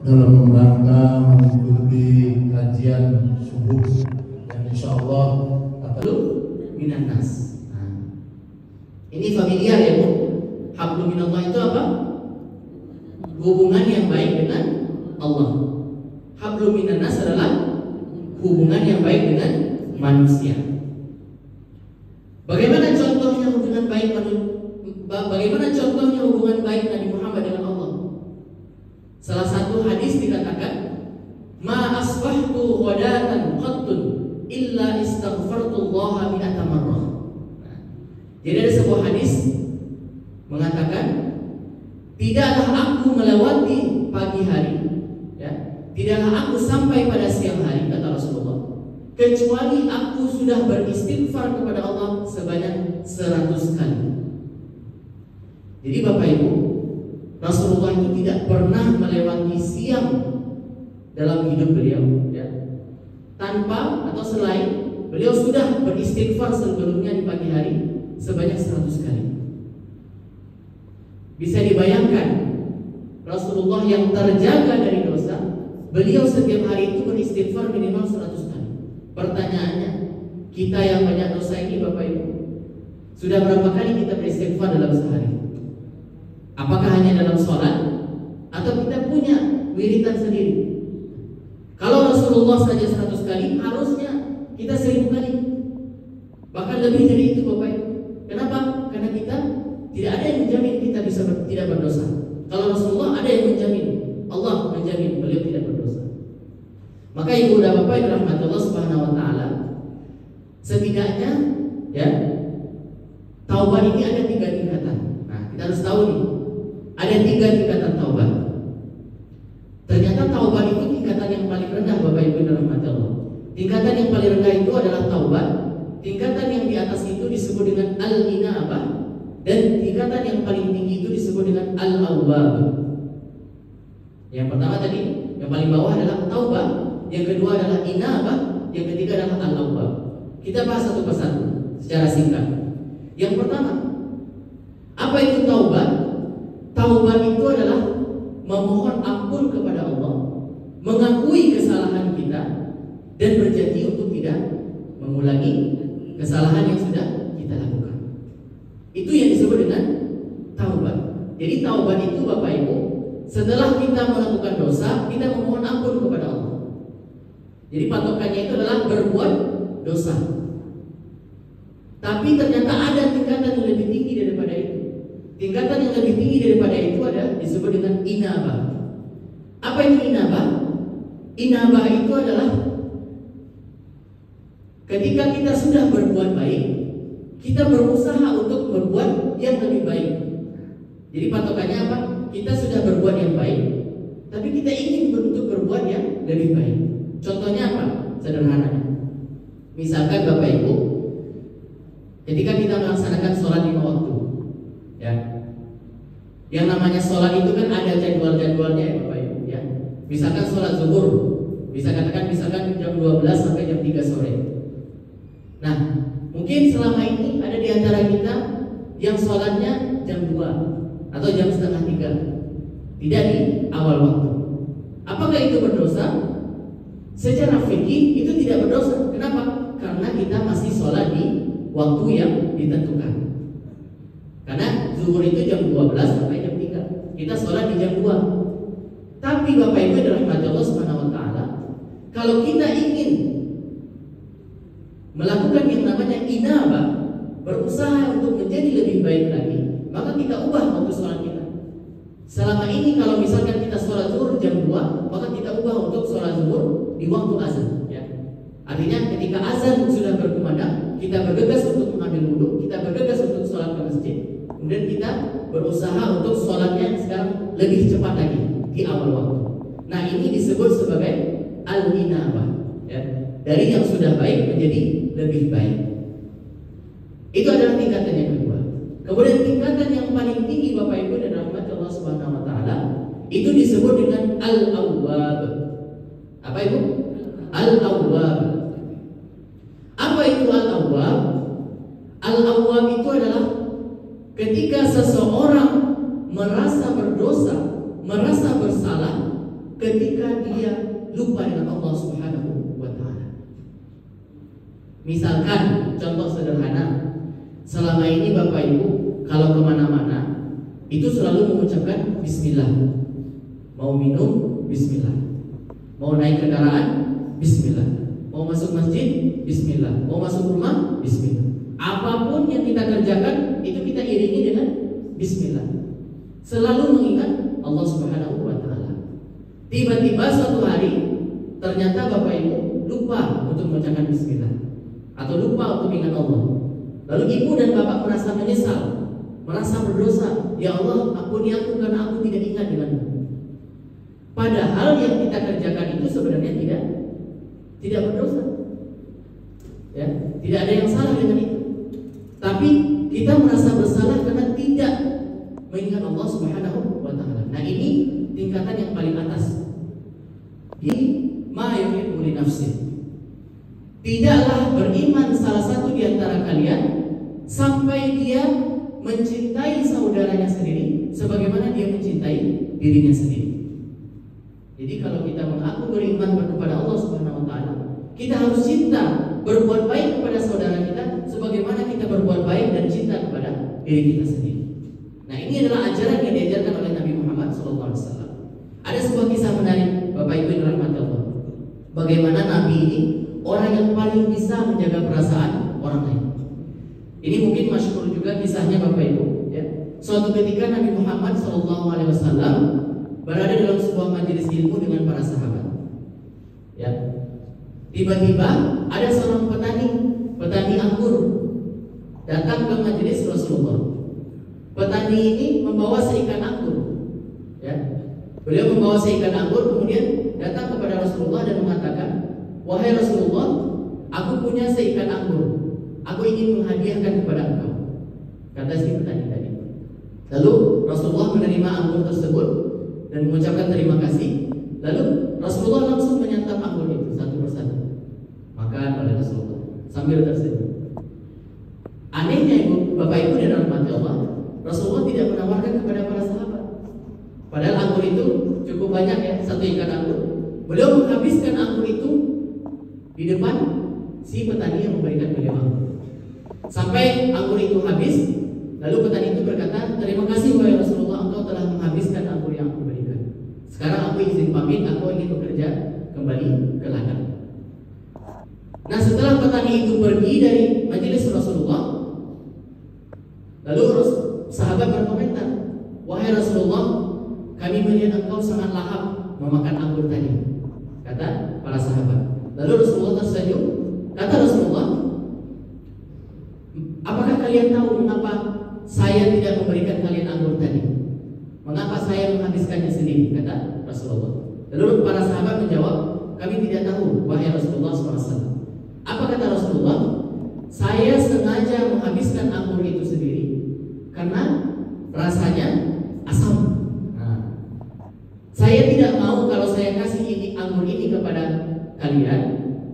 dalam rangka mengikuti kajian subuh yang insya Allah akan minan nas. Ini familiar ya Bu. Hablum minallah itu apa? Hubungan yang baik dengan Allah. Hablum minan nas adalah hubungan yang baik dengan manusia. Bagaimana contohnya hubungan baik Nabi Muhammad dengan Allah? Salah satu hadis dikatakan, "Ma asbahtu ghadatan qattun illa istaghfartullaha mi'ata marrah." Jadi ada sebuah hadis mengatakan, tidaklah aku melewati pagi hari, ya, tidaklah aku sampai pada siang hari, kata Rasulullah, kecuali aku sudah beristighfar kepada Allah sebanyak 100 kali. Jadi Bapak Ibu, Rasulullah itu tidak pernah melewati siang dalam hidup beliau, ya, tanpa atau selain beliau sudah beristighfar sebelumnya di pagi hari sebanyak 100 kali. Bisa dibayangkan, Rasulullah yang terjaga dari dosa, beliau setiap hari itu beristighfar minimal 100 kali. Pertanyaannya, kita yang banyak dosa ini Bapak Ibu, sudah berapa kali kita beristighfar dalam sehari? Apakah hanya dalam sholat, atau kita punya wiridan sendiri? Kalau Rasulullah saja 100 kali, harusnya kita 1000 kali, bahkan lebih dari itu Bapak Ibu. Kenapa? Karena kita tidak ada yang menjamin kita bisa tidak berdosa. Kalau Rasulullah ada yang menjamin, Allah menjamin beliau tidak berdosa. Maka ibu dan bapak yang dirahmati Allah Subhanahu wa taala, setidaknya ya, taubat ini ada 3 tingkatan. Nah, kita harus tahu nih, ada 3 tingkatan taubat. Ternyata taubat itu tingkatan yang paling rendah Bapak Ibu yang dirahmati Allah. Tingkatan yang paling rendah itu adalah taubat. Tingkatan yang di atas itu disebut dengan al-inabah, dan tingkatan yang paling tinggi itu disebut dengan al-awwab. Yang pertama tadi, yang paling bawah adalah taubat, yang kedua adalah inabah, yang ketiga adalah al-awwab. Kita bahas satu persatu secara singkat. Yang pertama, apa itu taubat? Taubat itu adalah memohon ampun kepada Allah, mengakui kesalahan kita, dan berjanji untuk tidak mengulangi kesalahan yang sudah kita lakukan. Itu yang disebut dengan taubat. Jadi taubat itu Bapak Ibu, setelah kita melakukan dosa, kita memohon ampun kepada Allah. Jadi patokannya itu adalah berbuat dosa. Tapi ternyata ada tingkatan yang lebih tinggi daripada itu. Tingkatan yang lebih tinggi daripada itu ada disebut dengan inabah. Apa itu inabah? Inabah itu adalah ketika kita sudah berbuat baik, kita berusaha untuk berbuat yang lebih baik. Jadi patokannya apa? Kita sudah berbuat yang baik, tapi kita ingin untuk berbuat yang lebih baik. Contohnya apa? Sederhananya, misalkan Bapak Ibu, ketika kita melaksanakan sholat 5 waktu, ya, yang namanya sholat itu kan ada jadwal-jadwalnya ya Bapak Ibu, ya. Misalkan sholat zuhur, bisa katakan misalkan jam 12 sampai jam 3 sore. Nah, mungkin selama ini ada di antara kita yang sholatnya jam 2 atau jam setengah 3, tidak di awal waktu. Apakah itu berdosa? Secara fikih itu tidak berdosa. Kenapa? Karena kita masih sholat di waktu yang ditentukan. Karena zuhur itu jam 12 sampai jam 3, kita sholat di jam 2. Tapi Bapak Ibu dirahmati Allah Subhanahu wa taala, kalau kita ingin melakukan yang namanya inabah, berusaha untuk menjadi lebih baik lagi, maka kita ubah waktu sholat kita. Selama ini kalau misalkan kita sholat zuhur jam 2, maka kita ubah untuk sholat zuhur di waktu azan, ya. Artinya ketika azan sudah berkumandang, kita bergegas untuk mengambil wudhu, kita bergegas untuk sholat ke masjid. Kemudian kita berusaha untuk sholatnya sekarang lebih cepat lagi di awal waktu. Nah, ini disebut sebagai al-inabah, ya. Dari yang sudah baik menjadi lebih baik. Itu adalah tingkatan yang kedua. Kemudian tingkatan yang paling tinggi Bapak Ibu dan rahmat Allah Subhanahu wa taala, itu disebut dengan al-awwab. Apa itu? Al-awwab. Apa itu al-awwab? Al-awwab itu adalah ketika seseorang merasa berdosa, merasa bersalah ketika dia lupa dengan Allah Subhanahu wa Ta'ala. Misalkan contoh sederhana, selama ini Bapak Ibu kalau kemana-mana itu selalu mengucapkan Bismillah. Mau minum, Bismillah. Mau naik kendaraan, Bismillah. Mau masuk masjid, Bismillah. Mau masuk rumah, Bismillah. Apapun yang kita kerjakan itu kita iringi dengan Bismillah. Selalu mengingat Allah Subhanahu wa Ta'ala. Tiba-tiba suatu hari ternyata Bapak Ibu lupa untuk mengucapkan Bismillah atau lupa untuk ingat Allah. Lalu ibu dan bapak merasa menyesal, merasa berdosa. Ya Allah, ampuni aku karena aku tidak ingat denganmu. Padahal yang kita kerjakan itu sebenarnya tidak berdosa. Ya, tidak ada yang salah dengan itu. Tapi kita merasa bersalah karena tidak mengingat Allah Subhanahu wa Ta'ala. Nah, ini tingkatan yang paling atas. Di ma yuhibbu li nafsihi. Tidaklah beriman salah satu di antara kalian sampai dia mencintai saudaranya sendiri sebagaimana dia mencintai dirinya sendiri. Jadi kalau kita mengaku beriman kepada Allah Subhanahu wa Ta'ala, kita harus cinta, berbuat baik kepada saudara kita sebagaimana kita berbuat baik dan cinta kepada diri kita sendiri. Nah, ini adalah ajaran yang diajarkan oleh Nabi Muhammad SAW. Ada sebuah kisah menarik, Bapak Ibu yang dirahmati Allah. Bagaimana Nabi ini orang yang paling bisa menjaga perasaan orang lain. Ini mungkin masyhur juga kisahnya Bapak Ibu. Ya. Suatu ketika Nabi Muhammad SAW berada dalam sebuah majelis ilmu dengan para sahabat. Ya. Tiba-tiba ada seorang petani anggur datang ke majelis Rasulullah. Petani ini membawa seikat anggur. Ya. Beliau membawa seikat anggur kemudian datang kepada Rasulullah dan mengatakan, "Wahai Rasulullah, aku punya seikat anggur. Aku ingin menghadiahkan kepada engkau." Kata si petani tadi. Lalu Rasulullah menerima anggur tersebut dan mengucapkan terima kasih. Lalu Rasulullah langsung menyantap anggur itu satu persatu. Makan oleh Rasulullah sambil tersenyum. Anehnya Bapak Ibu dan rahmati Allah, Rasulullah tidak menawarkan kepada para sahabat. Padahal anggur itu cukup banyak ya, satu ikat anggur. Beliau menghabiskan anggur itu di depan si petani yang memberikan beliau anggur. Sampai anggur itu habis, lalu petani itu berkata, "Terima kasih wahai Rasulullah, engkau telah menghabiskan anggur yang aku berikan. Sekarang aku izin pamit, aku ingin bekerja kembali ke ladang." Nah, setelah petani itu pergi dari majelis Rasulullah, lalu sahabat berkomentar, "Wahai Rasulullah, kami melihat engkau sangat lahap memakan anggur tadi," kata para sahabat. Lalu Rasulullah tersenyum. Kata Rasulullah, "Apakah kalian tahu mengapa saya tidak memberikan kalian anggur tadi? Mengapa saya menghabiskannya sendiri?" Kata Rasulullah. Lalu para sahabat menjawab, "Kami tidak tahu, wahai Rasulullah SAW." Apa kata Rasulullah? "Saya sengaja menghabiskan anggur itu sendiri karena rasanya asam. Nah, saya tidak mau kalau saya kasih anggur ini kepada kalian,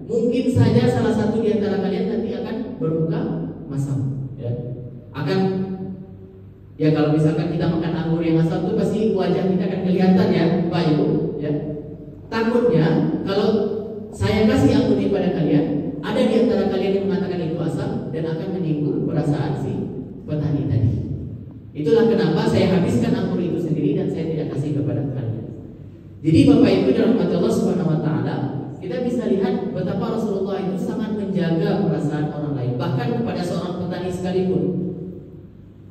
mungkin saja salah satu di antara kalian nanti akan berbuka masam. Ya. Kalau misalkan kita makan anggur yang asam itu pasti wajah kita akan kelihatan ya, Pak Ibu. Ya. Takutnya kalau saya kasih anggur ini pada kalian, ada di antara kalian yang mengatakan itu asam dan akan menyinggung perasaan si petani tadi. Itulah kenapa saya habiskan anggur itu sendiri dan saya tidak kasih kepada kalian." Jadi Bapak Ibu dan rahmat Allah Subhanahu wa Ta'ala, kita bisa lihat betapa Rasulullah itu sangat menjaga perasaan orang lain, bahkan kepada seorang petani sekalipun.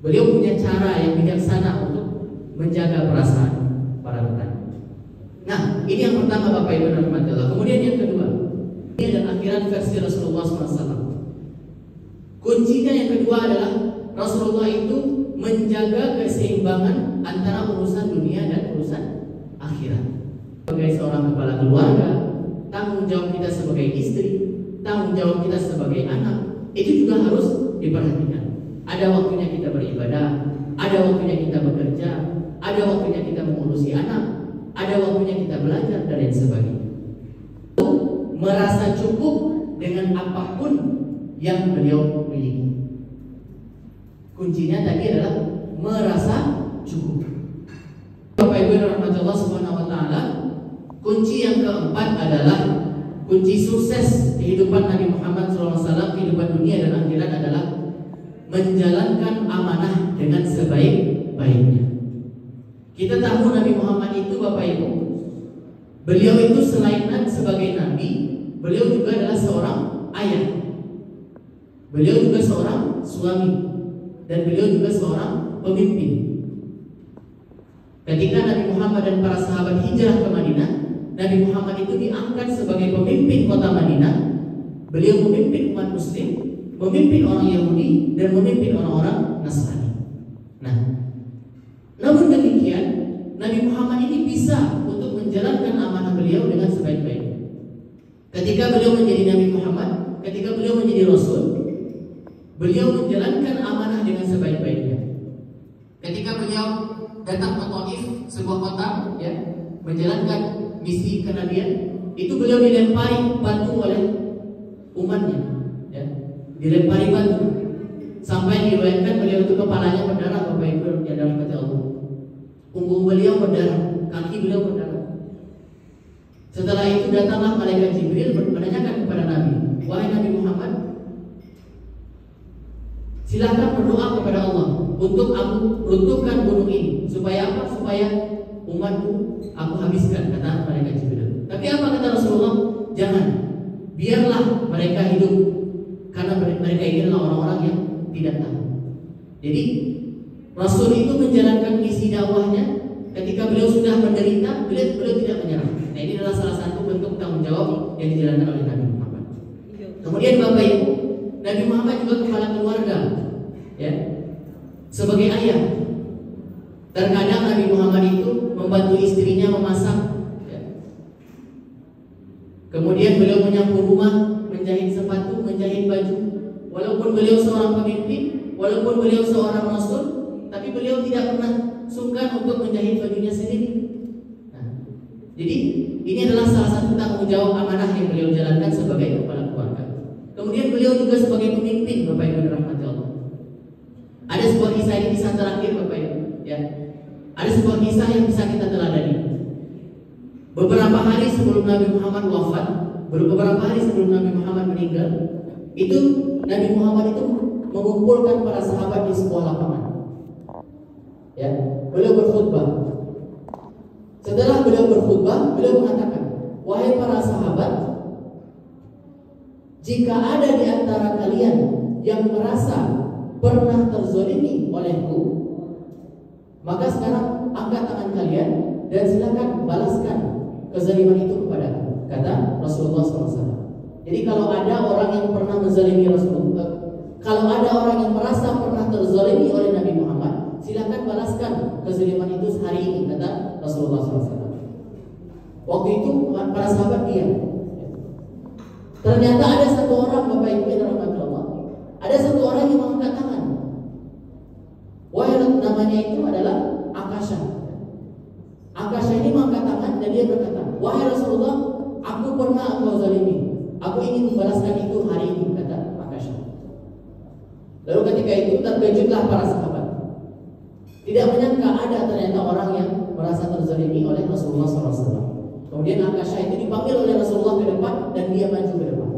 Beliau punya cara yang bijaksana untuk menjaga perasaan para petani. Nah, ini yang pertama Bapak Ibu dan rahmat Allah. Kemudian yang kedua, ini adalah akhiran versi Rasulullah SAW. Kuncinya yang kedua adalah Rasulullah itu menjaga keseimbangan antara urusan dunia dan urusan akhirat. Sebagai seorang kepala keluarga, tanggung jawab kita sebagai istri, tanggung jawab kita sebagai anak, itu juga harus diperhatikan. Ada waktunya kita beribadah, ada waktunya kita bekerja, ada waktunya kita mengurusi anak, ada waktunya kita belajar dan lain sebagainya. Merasa cukup dengan apapun yang beliau miliki. Kuncinya tadi adalah merasa cukup. Bapak Ibu rahmatullah Subhanahu wa Ta'ala, kunci yang keempat adalah kunci sukses kehidupan Nabi Muhammad SAW, kehidupan dunia dan akhirat adalah menjalankan amanah dengan sebaik-baiknya. Kita tahu Nabi Muhammad itu, Bapak Ibu, beliau itu selain sebagai Nabi, beliau juga adalah seorang ayah, beliau juga seorang suami, dan beliau juga seorang pemimpin. Ketika Nabi Muhammad dan para sahabat hijrah ke Madinah, Nabi Muhammad itu diangkat sebagai pemimpin kota Madinah. Beliau memimpin umat muslim, memimpin orang Yahudi, dan memimpin orang-orang Nasrani. Nah, namun demikian Nabi Muhammad ini bisa untuk menjalankan amanah beliau dengan sebaik-baiknya. Ketika beliau menjadi Nabi Muhammad, ketika beliau menjadi Rasul, beliau menjalankan amanah dengan sebaik-baiknya. Ketika beliau datang ke Taif, sebuah kota, ya, menjalankan misi kenabian, itu beliau dilempari batu oleh umatnya, ya, dilempari batu sampai diriwayatkan beliau itu kepalanya berdarah, Bapak Ibu yang dirahmati Allah. Punggung beliau berdarah, kaki beliau berdarah. Setelah itu datanglah malaikat Jibril menanyakan kepada Nabi, wahai Nabi Muhammad, silakan berdoa kepada Allah untuk aku runtuhkan gunung ini. Supaya apa? Supaya umatku aku habiskan, kata malaikat Jibril. Tapi apa kata Rasulullah? Jangan, biarlah mereka hidup, karena mereka ini adalah orang-orang yang tidak tahu. Jadi Rasul itu menjalankan misi dakwahnya. Ketika beliau sudah menderita, beliau tidak menyerah. Nah, ini adalah salah satu bentuk tanggung jawab yang dijalankan oleh Nabi Muhammad. Kemudian Bapak Ibu, Nabi Muhammad juga kepala keluarga, ya, sebagai ayah. Terkadang Nabi Muhammad itu membantu istrinya memasak, ya. Kemudian beliau menyapu rumah, menjahit sepatu, menjahit baju. Walaupun beliau seorang pemimpin, walaupun beliau seorang Rasul, tapi beliau tidak pernah sungkan untuk menjahit bajunya sendiri. Nah, jadi ini adalah salah satu tanggung jawab amanah yang beliau jalankan sebagai kepala keluarga. Kemudian beliau juga sebagai pemimpin, Bapak Ibu dirahmati Allah. Ada sebuah kisah, ini kisah terakhir Bapak Ibu, ya. Ada sebuah kisah yang bisa kita teladani. Beberapa hari sebelum Nabi Muhammad wafat, beberapa hari sebelum Nabi Muhammad meninggal, itu Nabi Muhammad itu mengumpulkan para sahabat di sebuah lapangan. Ya, beliau berkhutbah. Setelah beliau berkhutbah, beliau mengatakan, wahai para sahabat, jika ada di antara kalian yang merasa pernah terzolimi olehku, maka sekarang angkat tangan kalian dan silakan balaskan kezaliman itu kepadaku, kata Rasulullah SAW. Jadi kalau ada orang yang pernah menzalimi Rasulullah, kalau ada orang yang merasa pernah terzalimi oleh Nabi Muhammad, silakan balaskan kezaliman itu sehari ini, kata Rasulullah SAW. Waktu itu para sahabat diam. Ternyata ada satu orang, Bapak Ibu yang dirahmati Allah, ada satu orang yang mengangkat tangan. Wahai, namanya itu adalah Akasha. Akasha ini mengangkat tangan dan dia berkata, wahai Rasulullah, aku pernah engkau zalimi. Aku ingin membalaskan itu hari ini, kata Akasha. Lalu ketika itu terkejutlah para sahabat. Tidak menyangka ada ternyata orang yang merasa terzalimi oleh Rasulullah SAW. Kemudian Akasha itu dipanggil oleh Rasulullah ke depan dan dia maju ke depan.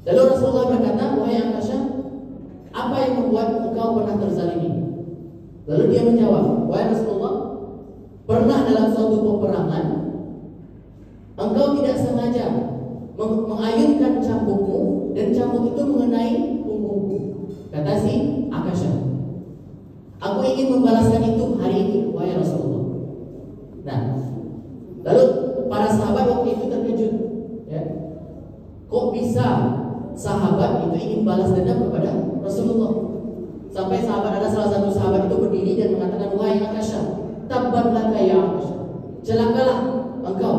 Lalu Rasulullah berkata, wahai Akasha, apa yang membuat engkau pernah terzalimi? Lalu dia menjawab, wahai Rasulullah, pernah dalam suatu peperangan engkau tidak sengaja mengayunkan cambukmu dan cambuk itu mengenai punggungku, kata si Akasha. Aku ingin membalaskan itu hari ini, wahai Rasulullah. Nah, lalu para sahabat waktu itu terkejut, ya. Kok bisa sahabat itu ingin balas dendam kepada Rasulullah? Sampai sahabat, ada salah satu sahabat itu berdiri dan mengatakan, wahai Akasha, tabban laka ya Akasha, celakalah engkau.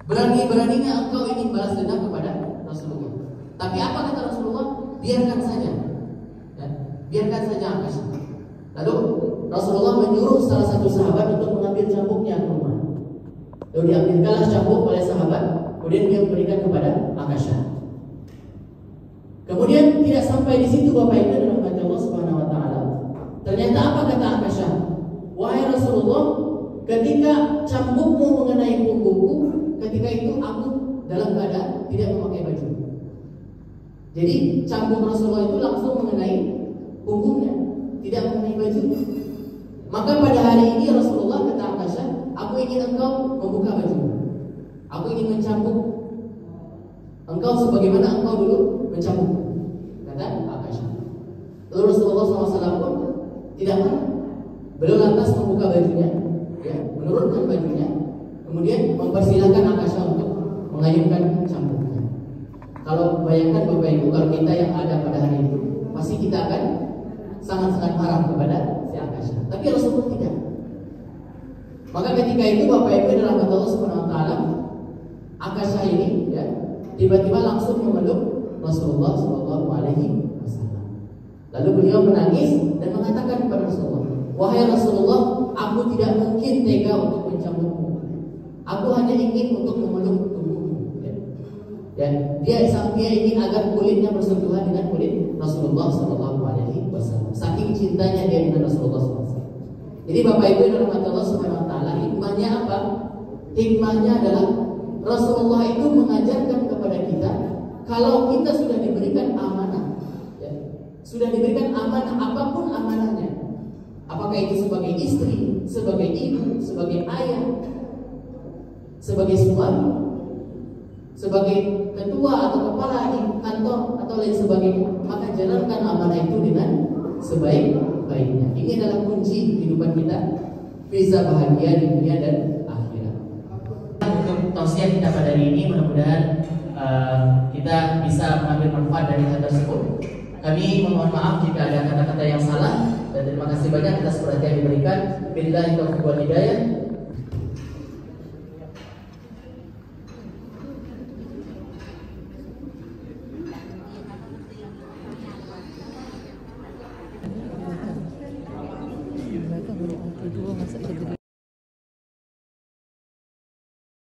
Berani-beraninya engkau ingin balas dendam kepada Rasulullah. Tapi apa kata Rasulullah? Biarkan saja, ya, biarkan saja Akasha. Lalu Rasulullah menyuruh salah satu sahabat untuk mengambil cambuknya ke rumah. Lalu diambilkanlah cambuk oleh sahabat, kemudian dia memberikan kepada Akasha. Kemudian tidak sampai di situ, Bapak Ibu dan Allah Subhanahu wa taala. Ternyata apa kata Akasha? Wahai Rasulullah, ketika cambukmu mengenai punggungku, ketika itu aku dalam keadaan tidak memakai baju. Jadi cambuk Rasulullah itu langsung mengenai punggungnya, tidak mengenai baju. Maka pada hari ini Rasulullah kata Aisyah, aku ingin engkau membuka baju, aku ingin mencambuk engkau sebagaimana engkau dulu mencambuk, kata Aisyah. Lalu Rasulullah SAW pun tidak marah. Beliau lantas membuka bajunya, ya, menurunkan bajunya, kemudian mempersilahkan Aisyah untuk mengayunkan cambuknya. Kalau bayangkan Bapak Ibu, kalau kita yang ada pada hari itu, pasti kita akan sangat-sangat marah kepada si Aisyah. Tapi Rasulullah tidak. Maka ketika itu Bapak Ibu dalam Allah Subhanahu wa taala, Aisyah ini ya, tiba-tiba langsung memeluk Rasulullah Shallallahu alaihi wasallam. Lalu beliau menangis dan mengatakan kepada Rasulullah, "Wahai Rasulullah, aku tidak mungkin tega untuk mencambukmu. Aku hanya ingin untuk memeluk tubuhmu." Dan dia ingin agar kulitnya bersentuhan dengan kulit Rasulullah Shallallahu alaihi wasallam. Saking cintanya dia dengan Rasulullah SAW. Jadi Bapak Ibu yang dirahmati Allah Subhanahu wa taala, hikmahnya apa? Hikmahnya adalah Rasulullah itu mengajarkan kepada kita, kalau kita sudah diberikan amanah, ya, sudah diberikan amanah apapun amanahnya, apakah itu sebagai istri, sebagai ibu, sebagai ayah, sebagai suami, sebagai ketua atau kepala di kantor atau lain sebagainya, maka jalankan amanah itu dengan sebaik-baiknya. Ini adalah kunci kehidupan kita bisa bahagia di dunia dan akhirat. Untuk tausiah kita pada hari ini, mudah-mudahan kita bisa mengambil manfaat dari hal tersebut. Kami memohon maaf jika ada kata-kata yang salah, dan terima kasih banyak atas perhatian yang diberikan. Billahi taufiq wal hidayah. Kedua masuk ke